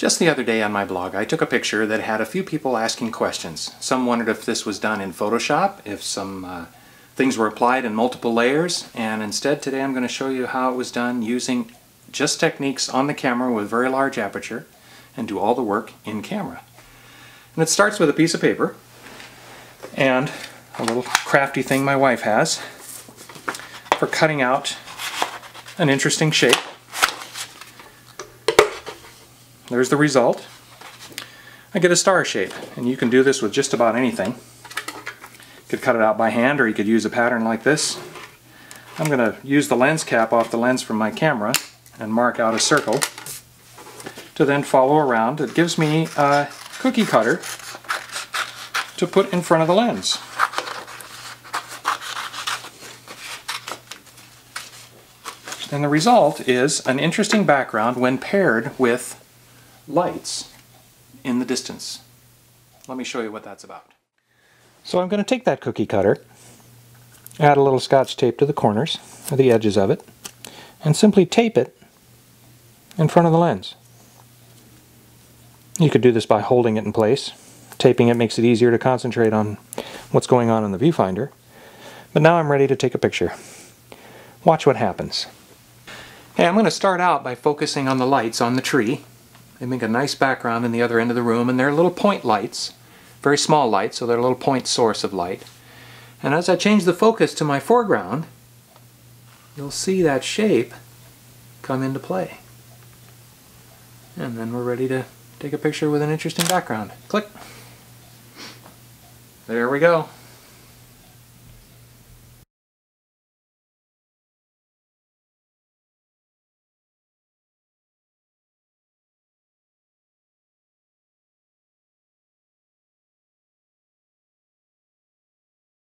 Just the other day on my blog, I took a picture that had a few people asking questions. Some wondered if this was done in Photoshop, if some things were applied in multiple layers, and instead today I'm going to show you how it was done using just techniques on the camera with very large aperture and do all the work in camera. And it starts with a piece of paper and a little crafty thing my wife has for cutting out an interesting shape. There's the result. I get a star shape, and you can do this with just about anything. You could cut it out by hand, or you could use a pattern like this. I'm going to use the lens cap off the lens from my camera and mark out a circle to then follow around. It gives me a cookie cutter to put in front of the lens. And the result is an interesting background when paired with lights in the distance. Let me show you what that's about. So I'm going to take that cookie cutter, add a little scotch tape to the corners, or the edges of it, and simply tape it in front of the lens. You could do this by holding it in place. Taping it makes it easier to concentrate on what's going on in the viewfinder. But now I'm ready to take a picture. Watch what happens. Hey, I'm going to start out by focusing on the lights on the tree. They make a nice background in the other end of the room, and they're little point lights, very small lights, so they're a little point source of light. And as I change the focus to my foreground, you'll see that shape come into play. And then we're ready to take a picture with an interesting background. Click. There we go.